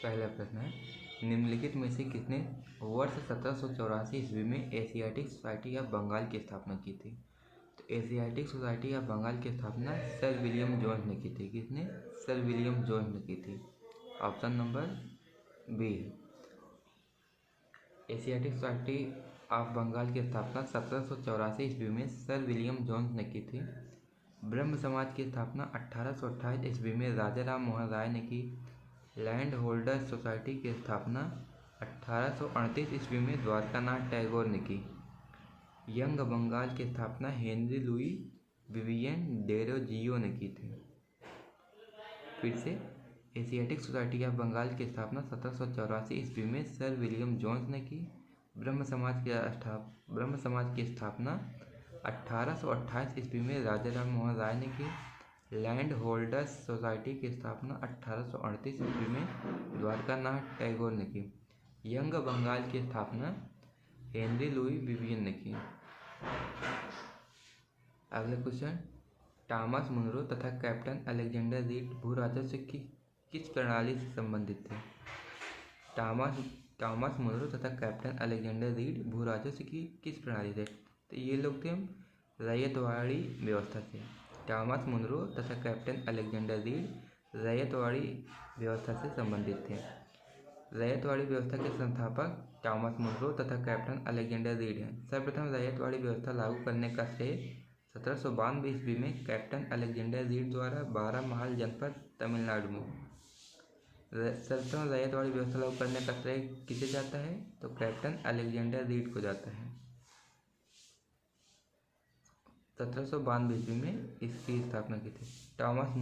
पहला प्रश्न है, निम्नलिखित में से किसने वर्ष 1784 ईस्वी में एशियाटिक सोसाइटी ऑफ बंगाल की स्थापना की थी? तो एशियाटिक सोसाइटी ऑफ बंगाल की स्थापना सर विलियम जोन्स ने की थी। किसने? सर विलियम जोन्स ने की थी। Option number b. Asiatic Society of Bengal की स्थापना 1784 ईस्वी में सर विलियम जोन्स ने की थी। ब्रह्म समाज की स्थापना 1828 ईस्वी में राजा राम मोहन राय ने की। लैंड होल्डर्स सोसाइटी की स्थापना 1838 ईस्वी में द्वारकानाथ टैगोर ने की। यंग बंगाल की स्थापना हेनरी लुई विवियन डेरोजियो ने की थी। फिर से, एशियाटिक सोसाइटी ऑफ बंगाल की स्थापना 1784 ईस्वी में सर विलियम जोन्स ने की। ब्रह्म समाज की स्थापना 1828 ईस्वी में राजा राम मोहन राय ने की। लैंड होल्डर्स सोसाइटी की स्थापना 1838 ईस्वी में द्वारकानाथ टैगोर ने की। यंग बंगाल की स्थापना हेनरी लुई विवियन ने की। अगला क्वेश्चन, टॉमस मुनरो तथा कैप्टन अलेक्जेंडर रीड भू राजस्व की किस प्रणाली से संबंधित थे? टॉमस मुनरो तथा कैप्टन अलेक्जेंडर रीड भू राजस्व की किस प्रणाली से? तो ये लोग थे रैयतवाड़ी व्यवस्था से। टॉमस मुनरो तथा कैप्टन अलेक्जेंडर रीड रैयतवाड़ी व्यवस्था से संबंधित थे। रैयतवाड़ी व्यवस्था के संस्थापक टॉमस मुनरो तथा कैप्टन अलेक्जेंडर रीड हैं। सर्वप्रथम रैयतवाड़ी व्यवस्था लागू करने का श्रेय 1792 ईस्वी में कैप्टन अलेक्जेंडर रीड द्वारा बारामहाल जनपद तमिलनाडु में सर्वप्रथम रैयतवाड़ी व्यवस्था लागू करने का श्रेय किसे जाता है? तो कैप्टन अलेक्जेंडर रीड को जाता है। 1792 ईस्वी में इसकी स्थापना की थी। टॉमस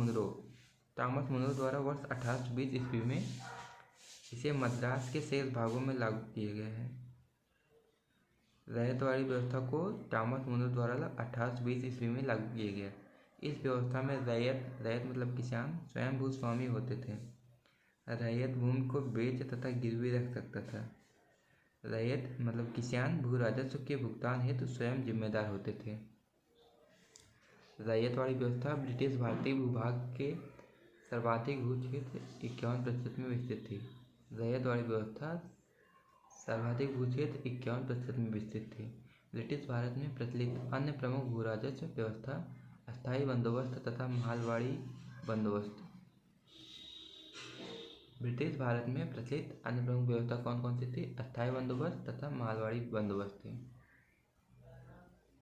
मुनरो द्वारा वर्ष 1820 ईस्वी में इसे मद्रास के शेष भागों में लागू किया गया है। रैयतवाड़ी व्यवस्था को टॉमस मुनरो द्वारा 1820 ईस्वी में लागू किया गया। इस व्यवस्था में रैयत मतलब किसान स्वयं भूस्वामी होते थे। रैयत भूमि को बेच तथा गिरवी रख सकता था। रैयत मतलब किसान भू राजस्व के भुगतान हेतु स्वयं जिम्मेदार होते थे। रैयतवाड़ी व्यवस्था ब्रिटिश भारतीय भूभाग के सर्वाधिक भू क्षेत्र 51% में विस्तृत थी। रैयतवाड़ी व्यवस्था सर्वाधिक भू क्षेत्र 51% में विस्तृत थी। ब्रिटिश भारत में प्रचलित अन्य प्रमुख भू राजस्व व्यवस्था अस्थायी बंदोबस्त तथा मालवाड़ी बंदोबस्त। ब्रिटिश भारत में प्रचलित अन्य प्रमुख व्यवस्था कौन कौन सी थी? अस्थायी बंदोबस्त तथा मालवाड़ी बंदोबस्त थी।